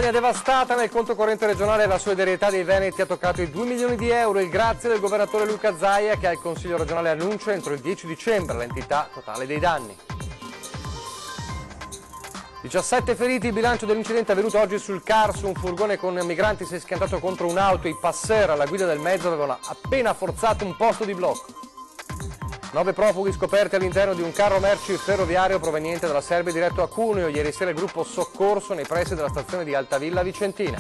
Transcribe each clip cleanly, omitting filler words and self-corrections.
Montagna devastata, nel conto corrente regionale la solidarietà dei veneti ha toccato i 2 milioni di euro, il grazie del governatore Luca Zaia che al Consiglio regionale annuncia entro il 10 dicembre l'entità totale dei danni. 17 feriti, il bilancio dell'incidente avvenuto oggi sul Carso, un furgone con migranti si è schiantato contro un'auto, i passer alla guida del mezzo avevano appena forzato un posto di blocco. 9 profughi scoperti all'interno di un carro merci ferroviario proveniente dalla Serbia diretto a Cuneo. Ieri sera il gruppo soccorso nei pressi della stazione di Altavilla Vicentina.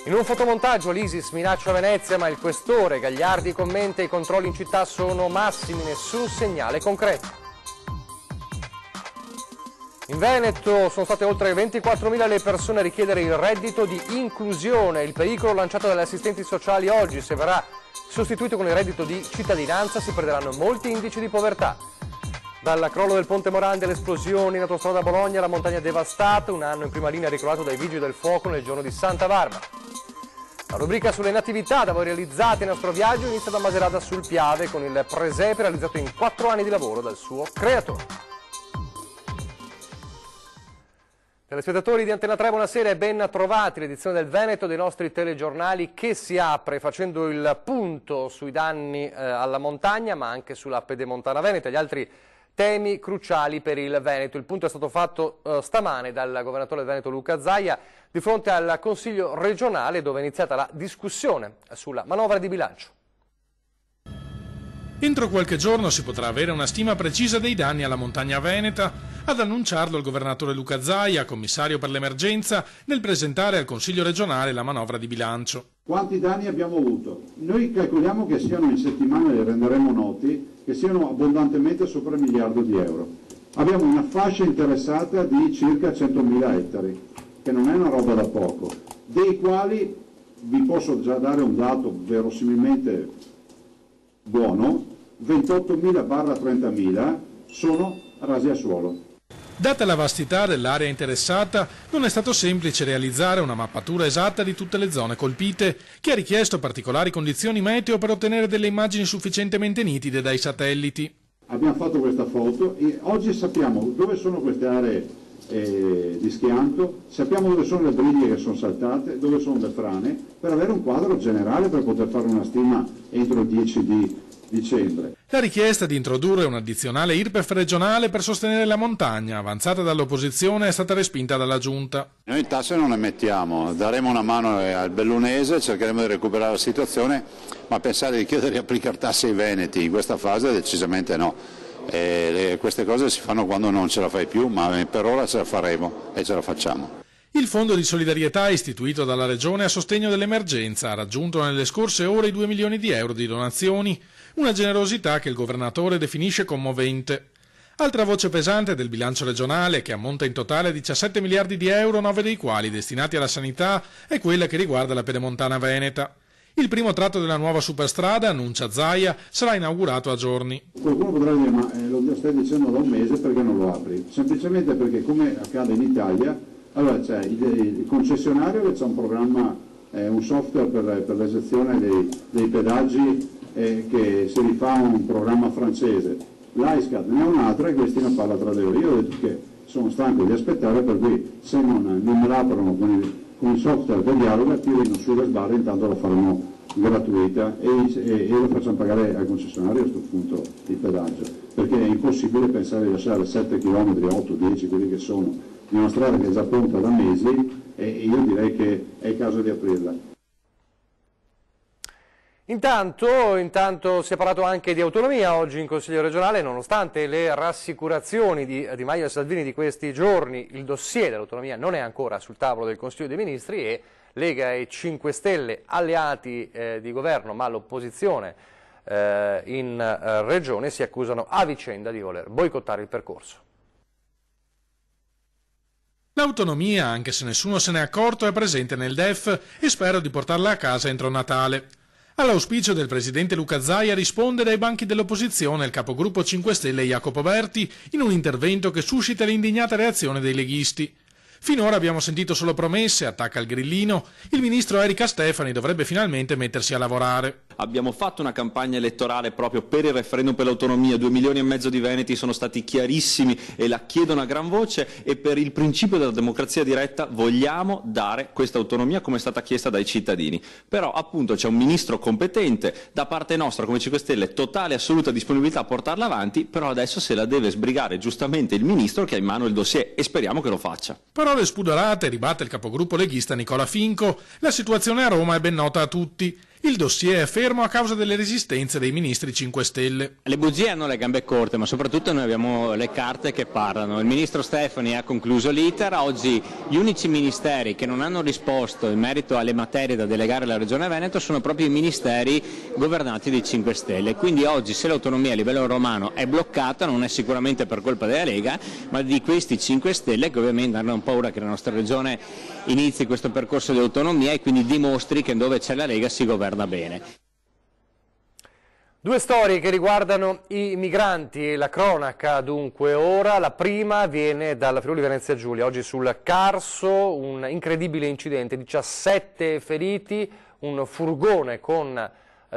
In un fotomontaggio l'ISIS minaccia Venezia, ma il questore Gagliardi commenta: i controlli in città sono massimi, nessun segnale concreto. In Veneto sono state oltre 24.000 le persone a richiedere il reddito di inclusione. Il pericolo lanciato dalle assistenti sociali oggi, se verrà sostituito con il reddito di cittadinanza, si perderanno molti indici di povertà. Dal crollo del Ponte Morandi alle esplosioni in autostrada a Bologna, la montagna devastata, un anno in prima linea ricordato dai Vigili del Fuoco nel giorno di Santa Barbara. La rubrica sulle natività da voi realizzate nel nostro viaggio inizia da Macerata sul Piave con il presepe realizzato in 4 anni di lavoro dal suo creatore. Telespettatori di Antena 3, buonasera e ben trovati. L'edizione del Veneto dei nostri telegiornali che si apre facendo il punto sui danni alla montagna, ma anche sulla pedemontana veneta e gli altri temi cruciali per il Veneto. Il punto è stato fatto stamane dal governatore del Veneto Luca Zaia di fronte al Consiglio regionale, dove è iniziata la discussione sulla manovra di bilancio. Entro qualche giorno si potrà avere una stima precisa dei danni alla montagna veneta. Ad annunciarlo il governatore Luca Zaia, commissario per l'emergenza, nel presentare al Consiglio regionale la manovra di bilancio. Quanti danni abbiamo avuto? Noi calcoliamo che siano in settimana, li renderemo noti, che siano abbondantemente sopra il miliardo di euro. Abbiamo una fascia interessata di circa 100.000 ettari, che non è una roba da poco, dei quali vi posso già dare un dato verosimilmente buono: 28.000/30.000 sono rasi a suolo. Data la vastità dell'area interessata, non è stato semplice realizzare una mappatura esatta di tutte le zone colpite, che ha richiesto particolari condizioni meteo per ottenere delle immagini sufficientemente nitide dai satelliti. Abbiamo fatto questa foto e oggi sappiamo dove sono queste aree di schianto, sappiamo dove sono le briglie che sono saltate, dove sono le frane, per avere un quadro generale per poter fare una stima entro il 10 di dicembre. La richiesta di introdurre un'addizionale IRPEF regionale per sostenere la montagna, avanzata dall'opposizione, è stata respinta dalla Giunta. Noi tasse non le mettiamo, daremo una mano al bellunese, cercheremo di recuperare la situazione, ma pensare di chiedere di applicare tasse ai veneti in questa fase decisamente no. Queste cose si fanno quando non ce la fai più, ma per ora ce la faremo e ce la facciamo. Il fondo di solidarietà istituito dalla Regione a sostegno dell'emergenza ha raggiunto nelle scorse ore i 2 milioni di euro di donazioni, una generosità che il governatore definisce commovente. Altra voce pesante del bilancio regionale, che ammonta in totale a 17 miliardi di euro, 9 dei quali destinati alla sanità, è quella che riguarda la pedemontana veneta. Il primo tratto della nuova superstrada, annuncia Zaia, sarà inaugurato a giorni. Qualcuno potrà dire: ma lo stai dicendo da un mese, perché non lo apri? Semplicemente perché, come accade in Italia, allora c'è il concessionario che c'è un programma, un software per l'esecuzione dei pedaggi che si rifà a un programma francese. L'AISCAT ne ha un'altra e questi ne parla tra loro. Io ho detto che sono stanco di aspettare, per cui se non me l'aprono con il software che dialoga, tirino sulle sbarre, intanto lo faremo gratuita e lo facciamo pagare al concessionario a questo punto il pedaggio, perché è impossibile pensare di lasciare 7 km, 8, 10, quelli che sono, di una strada che è già pronta da mesi, e io direi che è il caso di aprirla. Intanto si è parlato anche di autonomia oggi in Consiglio regionale, nonostante le rassicurazioni di Di Maio e Salvini di questi giorni. Il dossier dell'autonomia non è ancora sul tavolo del Consiglio dei Ministri e Lega e 5 Stelle, alleati di governo ma l'opposizione in regione, si accusano a vicenda di voler boicottare il percorso. L'autonomia, anche se nessuno se n'è accorto, è presente nel DEF e spero di portarla a casa entro Natale. All'auspicio del presidente Luca Zaia risponde dai banchi dell'opposizione il capogruppo 5 Stelle Jacopo Berti in un intervento che suscita l'indignata reazione dei leghisti. Finora abbiamo sentito solo promesse, attacca il grillino, il ministro Erika Stefani dovrebbe finalmente mettersi a lavorare. Abbiamo fatto una campagna elettorale proprio per il referendum per l'autonomia, 2,5 milioni di veneti sono stati chiarissimi e la chiedono a gran voce, e per il principio della democrazia diretta vogliamo dare questa autonomia come è stata chiesta dai cittadini. Però appunto c'è un ministro competente, da parte nostra come 5 Stelle totale e assoluta disponibilità a portarla avanti, però adesso se la deve sbrigare giustamente il ministro che ha in mano il dossier, e speriamo che lo faccia. Parole spuderate, ribatte il capogruppo leghista Nicola Finco. La situazione a Roma è ben nota a tutti. Il dossier è fermo a causa delle resistenze dei ministri 5 Stelle. Le bugie hanno le gambe corte, ma soprattutto noi abbiamo le carte che parlano. Il ministro Stefani ha concluso l'iter, oggi gli unici ministeri che non hanno risposto in merito alle materie da delegare alla Regione Veneto sono proprio i ministeri governati dai 5 Stelle. Quindi oggi, se l'autonomia a livello romano è bloccata, non è sicuramente per colpa della Lega, ma di questi 5 Stelle che ovviamente hanno paura che la nostra Regione inizi questo percorso di autonomia e quindi dimostri che dove c'è la Lega si governa bene. Due storie che riguardano i migranti e la cronaca, dunque ora. La prima viene dalla Friuli Venezia Giulia, oggi sul Carso, un incredibile incidente, 17 feriti, un furgone con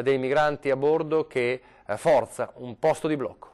dei migranti a bordo che forza un posto di blocco.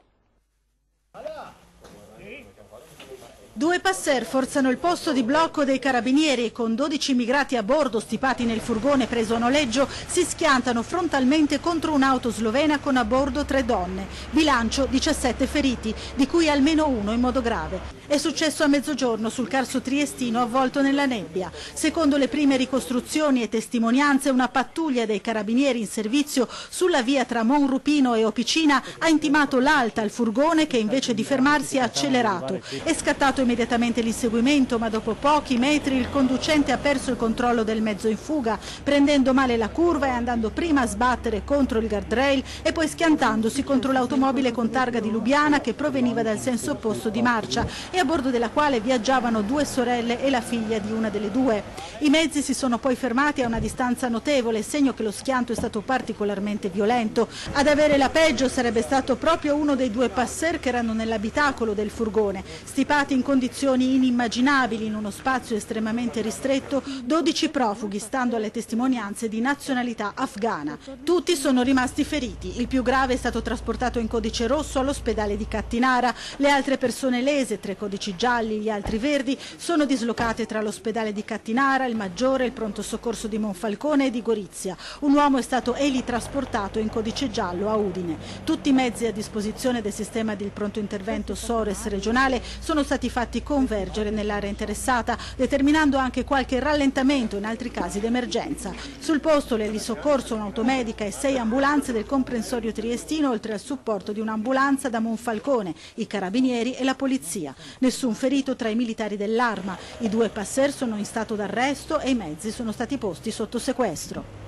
Due passer forzano il posto di blocco dei carabinieri e con 12 immigrati a bordo stipati nel furgone preso a noleggio si schiantano frontalmente contro un'auto slovena con a bordo 3 donne. Bilancio 17 feriti, di cui almeno uno in modo grave. È successo a mezzogiorno sul Carso triestino avvolto nella nebbia. Secondo le prime ricostruzioni e testimonianze, una pattuglia dei carabinieri in servizio sulla via tra Monrupino e Opicina ha intimato l'alta al furgone che invece di fermarsi ha accelerato. È scattato immediatamente l'inseguimento, ma dopo pochi metri il conducente ha perso il controllo del mezzo in fuga, prendendo male la curva e andando prima a sbattere contro il guardrail e poi schiantandosi contro l'automobile con targa di Lubiana che proveniva dal senso opposto di marcia e a bordo della quale viaggiavano 2 sorelle e la figlia di una delle 2. I mezzi si sono poi fermati a una distanza notevole, segno che lo schianto è stato particolarmente violento. Ad avere la peggio sarebbe stato proprio uno dei 2 passer che erano nell'abitacolo del furgone, stipati in condizioni inimmaginabili in uno spazio estremamente ristretto, 12 profughi, stando alle testimonianze di nazionalità afghana. Tutti sono rimasti feriti, il più grave è stato trasportato in codice rosso all'ospedale di Cattinara, le altre persone lese, 3 codici gialli, gli altri verdi, sono dislocate tra l'ospedale di Cattinara, il Maggiore, il pronto soccorso di Monfalcone e di Gorizia. Un uomo è stato elitrasportato in codice giallo a Udine. Tutti i mezzi a disposizione del sistema di pronto intervento SORES regionale sono stati fatti convergere nell'area interessata, determinando anche qualche rallentamento in altri casi d'emergenza. Sul posto l'elisoccorso, un'automedica e 6 ambulanze del comprensorio triestino, oltre al supporto di un'ambulanza da Monfalcone, i carabinieri e la polizia. Nessun ferito tra i militari dell'Arma. I 2 passer sono in stato d'arresto e i mezzi sono stati posti sotto sequestro.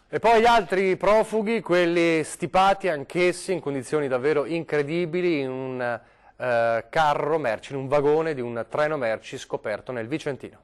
E poi gli altri profughi, quelli stipati anch'essi in condizioni davvero incredibili in un carro merci, in un vagone di un treno merci scoperto nel Vicentino.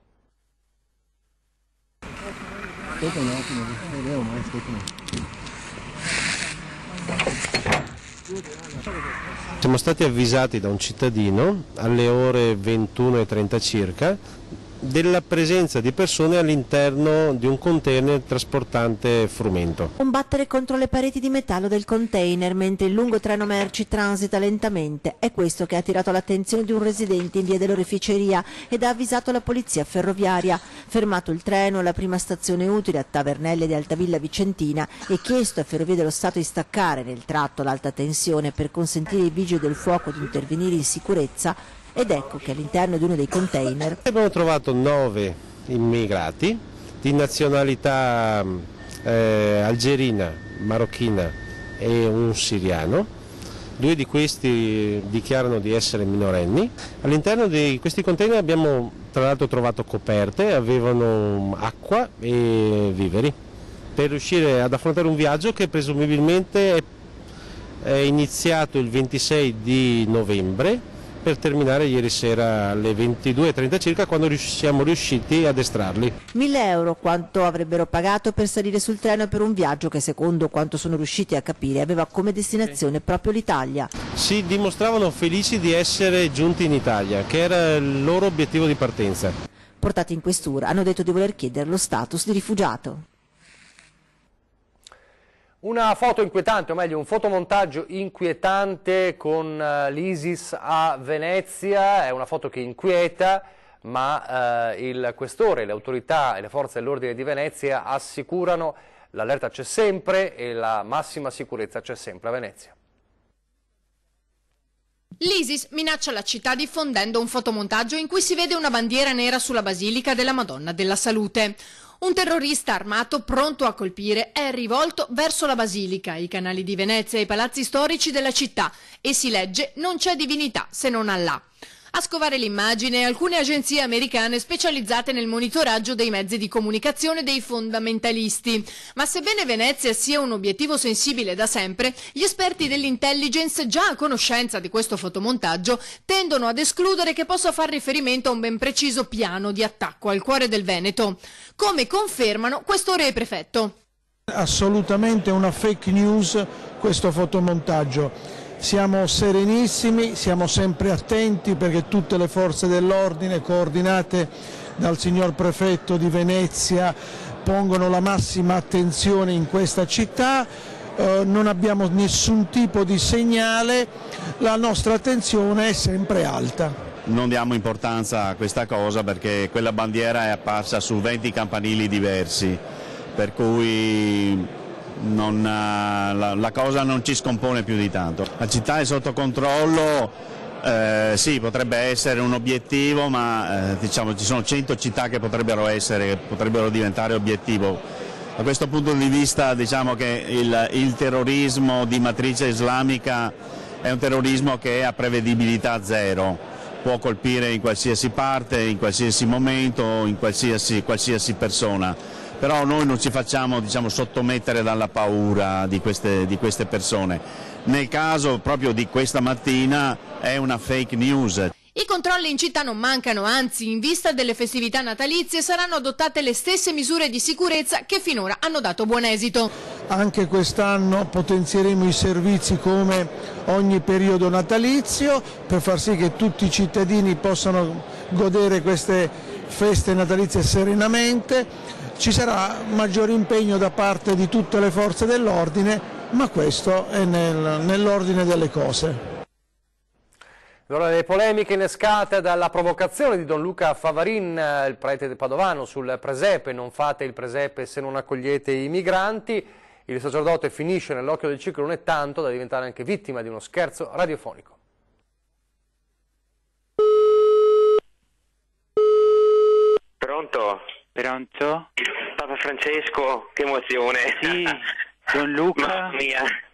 Siamo stati avvisati da un cittadino alle ore 21:30 circa della presenza di persone all'interno di un container trasportante frumento. Combattere contro le pareti di metallo del container mentre il lungo treno merci transita lentamente. È questo che ha attirato l'attenzione di un residente in via dell'Oreficeria ed ha avvisato la polizia ferroviaria. Fermato il treno alla prima stazione utile a Tavernelle di Altavilla Vicentina e chiesto a Ferrovie dello Stato di staccare nel tratto l'alta tensione per consentire ai vigili del fuoco di intervenire in sicurezza, ed ecco che all'interno di uno dei container abbiamo trovato 9 immigrati di nazionalità algerina, marocchina e un siriano. 2 di questi dichiarano di essere minorenni. All'interno di questi container abbiamo tra l'altro trovato coperte, avevano acqua e viveri per riuscire ad affrontare un viaggio che presumibilmente è iniziato il 26 di novembre per terminare ieri sera alle 22:30 circa, quando siamo riusciti ad estrarli. 1.000 euro quanto avrebbero pagato per salire sul treno per un viaggio che, secondo quanto sono riusciti a capire, aveva come destinazione proprio l'Italia. Si dimostravano felici di essere giunti in Italia, che era il loro obiettivo di partenza. Portati in questura hanno detto di voler chiedere lo status di rifugiato. Una foto inquietante, o meglio un fotomontaggio inquietante con l'ISIS a Venezia, è una foto che inquieta, ma il questore, le autorità e le forze dell'ordine di Venezia assicurano l'allerta c'è sempre e la massima sicurezza c'è sempre a Venezia. L'ISIS minaccia la città diffondendo un fotomontaggio in cui si vede una bandiera nera sulla Basilica della Madonna della Salute. Un terrorista armato pronto a colpire è rivolto verso la Basilica, i canali di Venezia e i palazzi storici della città e si legge «Non c'è divinità se non Allah». A scovare l'immagine alcune agenzie americane specializzate nel monitoraggio dei mezzi di comunicazione dei fondamentalisti. Ma sebbene Venezia sia un obiettivo sensibile da sempre, gli esperti dell'intelligence, già a conoscenza di questo fotomontaggio, tendono ad escludere che possa far riferimento a un ben preciso piano di attacco al cuore del Veneto, come confermano questore e prefetto. Assolutamente una fake news questo fotomontaggio. Siamo serenissimi, siamo sempre attenti perché tutte le forze dell'ordine coordinate dal signor prefetto di Venezia pongono la massima attenzione in questa città, non abbiamo nessun tipo di segnale, la nostra attenzione è sempre alta. Non diamo importanza a questa cosa perché quella bandiera è apparsa su 20 campanili diversi, per cui la cosa non ci scompone più di tanto. La città è sotto controllo, sì, potrebbe essere un obiettivo, ma diciamo ci sono 100 città che potrebbero diventare obiettivo. Da questo punto di vista diciamo che il terrorismo di matrice islamica è un terrorismo che è a prevedibilità zero, può colpire in qualsiasi parte, in qualsiasi momento, in qualsiasi persona. Però noi non ci facciamo sottomettere dalla paura di queste persone. Nel caso proprio di questa mattina è una fake news. I controlli in città non mancano, anzi in vista delle festività natalizie saranno adottate le stesse misure di sicurezza che finora hanno dato buon esito. Anche quest'anno potenzieremo i servizi come ogni periodo natalizio per far sì che tutti i cittadini possano godere queste feste natalizie serenamente. Ci sarà maggiore impegno da parte di tutte le forze dell'ordine, ma questo è nell'ordine delle cose. Allora, le polemiche innescate dalla provocazione di Don Luca Favarin, il prete padovano, sul presepe, non fate il presepe se non accogliete i migranti. Il sacerdote finisce nell'occhio del ciclone tanto da diventare anche vittima di uno scherzo radiofonico. Pronto? Pronto? Papa Francesco, che emozione! Sì, Don Luca?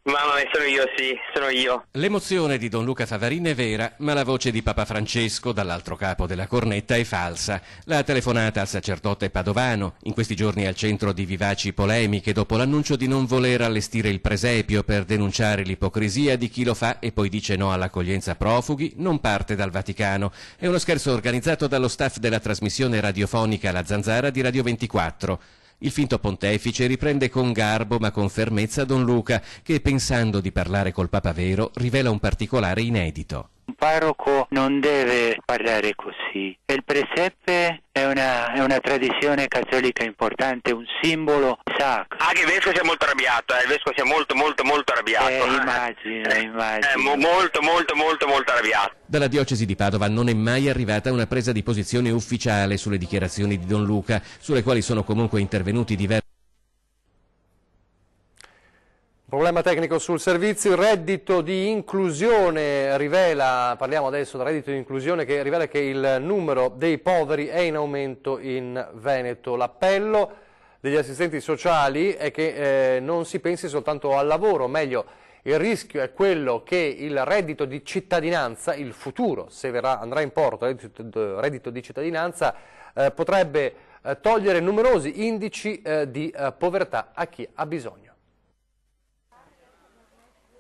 Mamma mia, sono io, sì, sono io. L'emozione di Don Luca Favarin è vera, ma la voce di Papa Francesco dall'altro capo della cornetta è falsa. La telefonata al sacerdote padovano, in questi giorni al centro di vivaci polemiche dopo l'annuncio di non voler allestire il presepio per denunciare l'ipocrisia di chi lo fa e poi dice no all'accoglienza profughi, non parte dal Vaticano. È uno scherzo organizzato dallo staff della trasmissione radiofonica La Zanzara di Radio 24. Il finto pontefice riprende con garbo ma con fermezza Don Luca, che pensando di parlare col Papa vero rivela un particolare inedito. Un parroco non deve parlare così. Il presepe è una tradizione cattolica importante, un simbolo sacro. Anche il vescovo si è molto arrabbiato, il vescovo si è molto arrabbiato. Immagino. Molto arrabbiato. Dalla diocesi di Padova non è mai arrivata una presa di posizione ufficiale sulle dichiarazioni di Don Luca, sulle quali sono comunque intervenuti diversi. Problema tecnico sul servizio, il reddito di inclusione rivela, parliamo adesso del reddito di inclusione che rivela che il numero dei poveri è in aumento in Veneto. L'appello degli assistenti sociali è che non si pensi soltanto al lavoro, meglio il rischio è quello che il reddito di cittadinanza, il futuro, se andrà in porto il reddito di cittadinanza, potrebbe togliere numerosi indici di povertà a chi ha bisogno.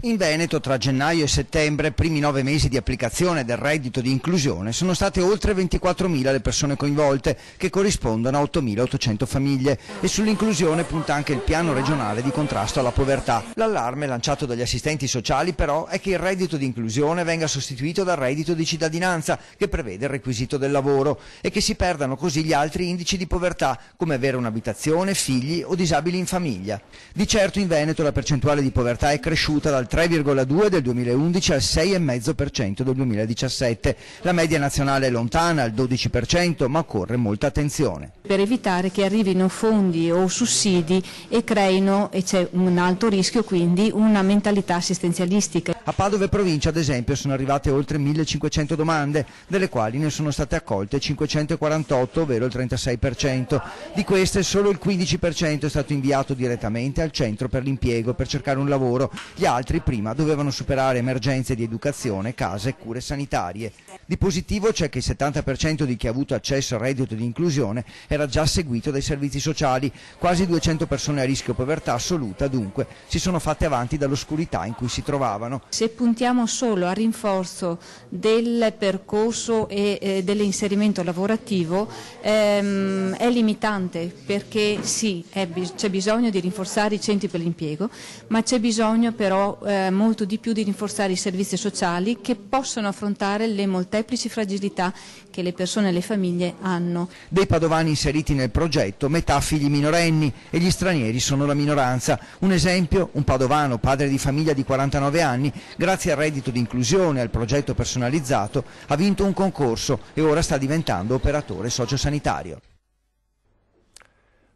In Veneto tra gennaio e settembre, primi 9 mesi di applicazione del reddito di inclusione, sono state oltre 24.000 le persone coinvolte, che corrispondono a 8.800 famiglie, e sull'inclusione punta anche il piano regionale di contrasto alla povertà. L'allarme lanciato dagli assistenti sociali però è che il reddito di inclusione venga sostituito dal reddito di cittadinanza, che prevede il requisito del lavoro, e che si perdano così gli altri indici di povertà, come avere un'abitazione, figli o disabili in famiglia. Di certo in Veneto la percentuale di povertà è cresciuta dal 3,2 del 2011 al 6,5% del 2017. La media nazionale è lontana, al 12%, ma occorre molta attenzione. Per evitare che arrivino fondi o sussidi e creino, e c'è un alto rischio quindi, una mentalità assistenzialistica. A Padova e provincia, ad esempio, sono arrivate oltre 1.500 domande, delle quali ne sono state accolte 548, ovvero il 36%. Di queste solo il 15% è stato inviato direttamente al centro per l'impiego per cercare un lavoro, gli altri prima dovevano superare emergenze di educazione, case e cure sanitarie. Di positivo c'è che il 70% di chi ha avuto accesso al reddito di inclusione era già seguito dai servizi sociali, quasi 200 persone a rischio povertà assoluta dunque si sono fatte avanti dall'oscurità in cui si trovavano. Se puntiamo solo al rinforzo del percorso e dell'inserimento lavorativo è limitante, perché sì, c'è bisogno di rinforzare i centri per l'impiego, ma c'è bisogno però molto di più di rinforzare i servizi sociali che possono affrontare le molteplici fragilità che le persone e le famiglie hanno. Dei padovani inseriti nel progetto, metà figli minorenni, e gli stranieri sono la minoranza. Un esempio, un padovano, padre di famiglia di 49 anni, grazie al reddito di inclusione e al progetto personalizzato, ha vinto un concorso e ora sta diventando operatore sociosanitario.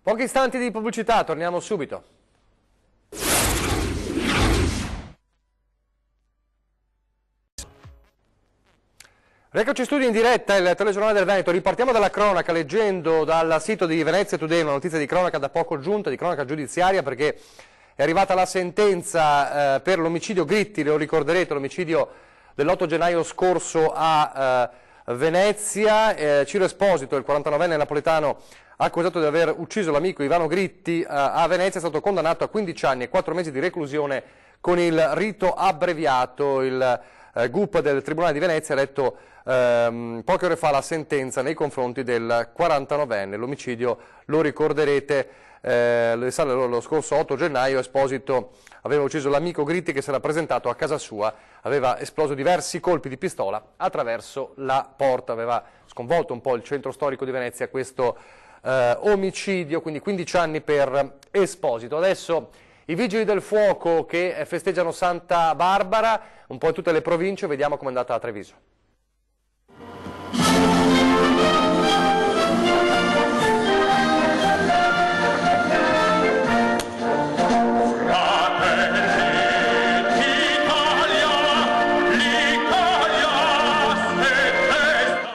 Pochi istanti di pubblicità, torniamo subito. Eccoci in studio in diretta, il telegiornale del Veneto. Ripartiamo dalla cronaca leggendo dal sito di Venezia Today una notizia di cronaca da poco giunta, di cronaca giudiziaria, perché è arrivata la sentenza per l'omicidio Gritti, lo ricorderete, l'omicidio dell'8 gennaio scorso a Venezia. Ciro Esposito, il 49enne napoletano accusato di aver ucciso l'amico Ivano Gritti a Venezia, è stato condannato a 15 anni e 4 mesi di reclusione con il rito abbreviato. Il GUP del Tribunale di Venezia ha letto poche ore fa la sentenza nei confronti del 49enne. L'omicidio, lo ricorderete, risale lo scorso 8 gennaio. Esposito aveva ucciso l'amico Gritti, che si era presentato a casa sua, aveva esploso diversi colpi di pistola attraverso la porta, aveva sconvolto un po' il centro storico di Venezia questo omicidio, quindi 15 anni per Esposito. Adesso i Vigili del Fuoco che festeggiano Santa Barbara, un po' in tutte le province, vediamo com'è andata a Treviso.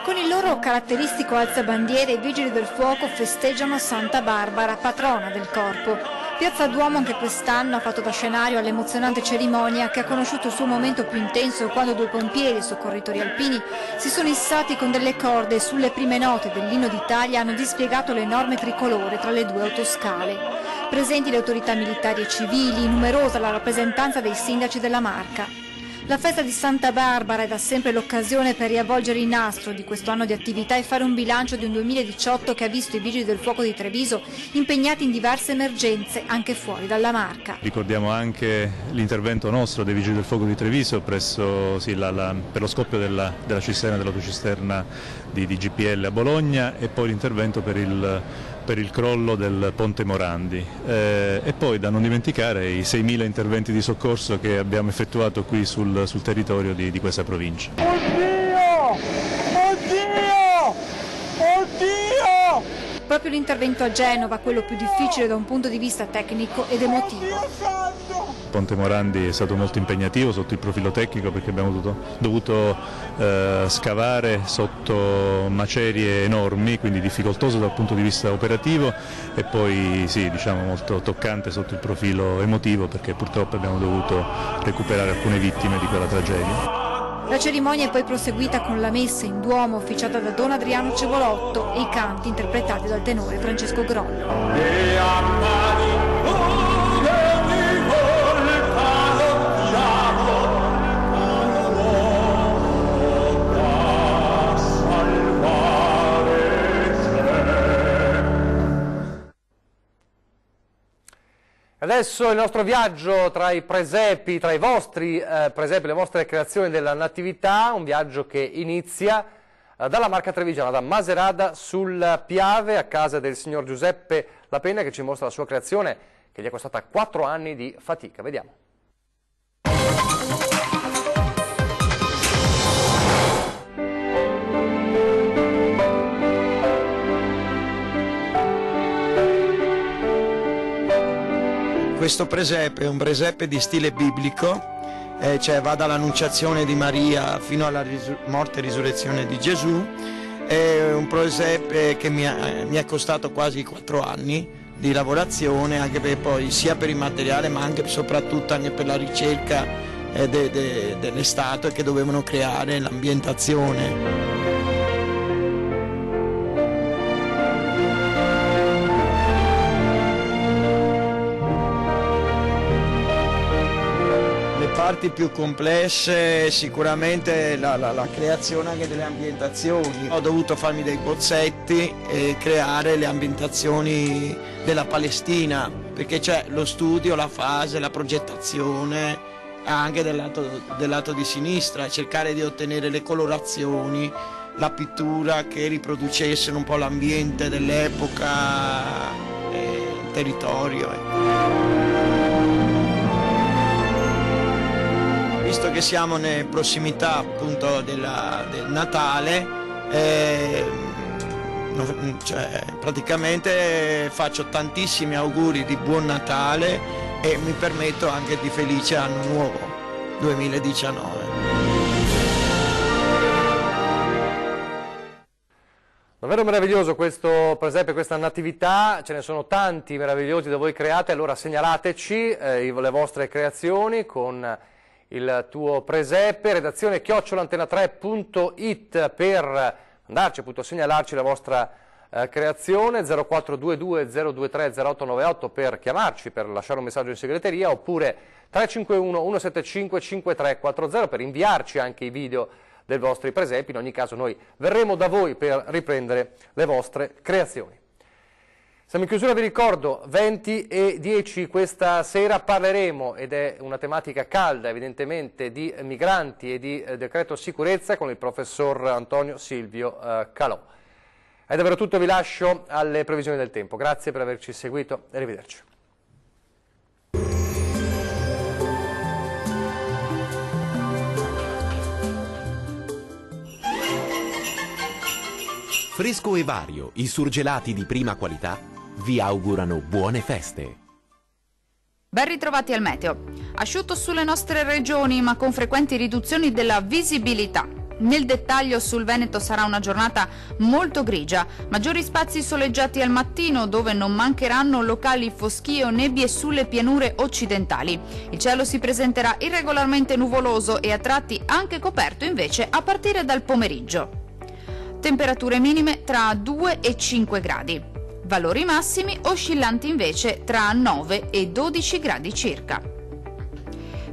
Con il loro caratteristico alzabandiere, i Vigili del Fuoco festeggiano Santa Barbara, patrona del corpo. Piazza Duomo anche quest'anno ha fatto da scenario all'emozionante cerimonia che ha conosciuto il suo momento più intenso quando 2 pompieri e soccorritori alpini si sono issati con delle corde e sulle prime note dell'inno d'Italia hanno dispiegato l'enorme tricolore tra le 2 autoscale. Presenti le autorità militari e civili, numerosa la rappresentanza dei sindaci della Marca. La festa di Santa Barbara è da sempre l'occasione per riavvolgere il nastro di questo anno di attività e fare un bilancio di un 2018 che ha visto i Vigili del Fuoco di Treviso impegnati in diverse emergenze anche fuori dalla Marca. Ricordiamo anche l'intervento nostro dei Vigili del Fuoco di Treviso presso, per lo scoppio dell'autocisterna di GPL a Bologna, e poi l'intervento per il crollo del Ponte Morandi, e poi da non dimenticare i 6.000 interventi di soccorso che abbiamo effettuato qui sul territorio di questa provincia. Oddio! Oddio! Oddio! Proprio l'intervento a Genova, quello più difficile da un punto di vista tecnico ed emotivo. Ponte Morandi è stato molto impegnativo sotto il profilo tecnico, perché abbiamo dovuto scavare sotto macerie enormi, quindi difficoltoso dal punto di vista operativo, e poi molto toccante sotto il profilo emotivo, perché purtroppo abbiamo dovuto recuperare alcune vittime di quella tragedia. La cerimonia è poi proseguita con la messa in Duomo officiata da Don Adriano Cevolotto e i canti interpretati dal tenore Francesco Grollo. Adesso il nostro viaggio tra i presepi, tra i vostri presepi, le vostre creazioni della Natività, un viaggio che inizia dalla Marca Trevigiana, da Maserada sul Piave, a casa del signor Giuseppe La Penna, che ci mostra la sua creazione che gli è costata 4 anni di fatica. Vediamo. Questo presepe è un presepe di stile biblico, cioè va dall'Annunciazione di Maria fino alla morte e risurrezione di Gesù. È un presepe che mi è costato quasi 4 anni di lavorazione, anche per poi sia per il materiale ma anche soprattutto anche per la ricerca delle statue che dovevano creare l'ambientazione. Parti più complesse sicuramente la creazione anche delle ambientazioni. Ho dovuto farmi dei bozzetti e creare le ambientazioni della Palestina, perché c'è lo studio, la fase, la progettazione anche del lato di sinistra, cercare di ottenere le colorazioni, la pittura che riproducessero un po' l'ambiente dell'epoca e il territorio. Visto che siamo in prossimità appunto del Natale, praticamente faccio tantissimi auguri di buon Natale e mi permetto anche di felice anno nuovo 2019. Davvero meraviglioso questo presepe, questa natività, ce ne sono tanti meravigliosi da voi creati, allora segnalateci le vostre creazioni con il tuo presepe, redazione @antena3.it per andarci appunto a segnalarci la vostra creazione, 0422 023 0898 per chiamarci, per lasciare un messaggio in segreteria, oppure 351 175 5340 per inviarci anche i video dei vostri presepi. In ogni caso noi verremo da voi per riprendere le vostre creazioni. Siamo in chiusura, vi ricordo, 20:10 questa sera parleremo, ed è una tematica calda evidentemente, di migranti e di decreto sicurezza con il professor Antonio Silvio Calò. È davvero tutto, vi lascio alle previsioni del tempo. Grazie per averci seguito e arrivederci. Fresco e Vario, i surgelati di prima qualità, vi augurano buone feste. Ben ritrovati al meteo. Asciutto sulle nostre regioni, ma con frequenti riduzioni della visibilità. Nel dettaglio sul Veneto sarà una giornata molto grigia, maggiori spazi soleggiati al mattino dove non mancheranno locali foschie o nebbie sulle pianure occidentali. Il cielo si presenterà irregolarmente nuvoloso e a tratti anche coperto invece a partire dal pomeriggio. Temperature minime tra 2 e 5 gradi. Valori massimi oscillanti invece tra 9 e 12 gradi circa.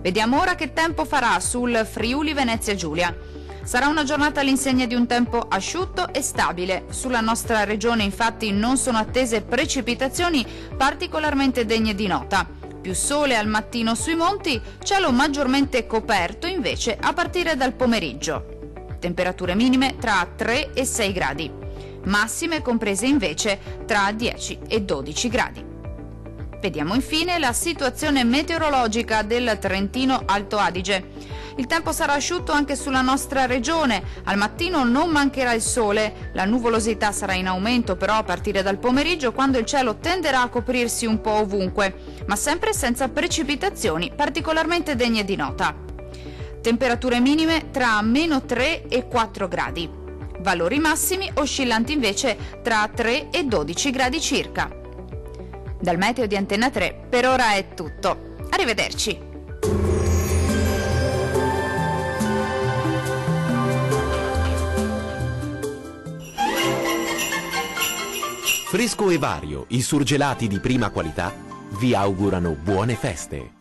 Vediamo ora che tempo farà sul Friuli Venezia Giulia. Sarà una giornata all'insegna di un tempo asciutto e stabile. Sulla nostra regione infatti non sono attese precipitazioni particolarmente degne di nota. Più sole al mattino sui monti, cielo maggiormente coperto invece a partire dal pomeriggio. Temperature minime tra 3 e 6 gradi. Massime comprese invece tra 10 e 12 gradi. Vediamo infine la situazione meteorologica del Trentino Alto Adige. Il tempo sarà asciutto anche sulla nostra regione, al mattino non mancherà il sole, la nuvolosità sarà in aumento però a partire dal pomeriggio, quando il cielo tenderà a coprirsi un po' ovunque, ma sempre senza precipitazioni particolarmente degne di nota. Temperature minime tra -3 e 4 gradi. Valori massimi oscillanti invece tra 3 e 12 gradi circa. Dal meteo di Antena 3 per ora è tutto. Arrivederci. Fresco e Vario, i surgelati di prima qualità, vi augurano buone feste.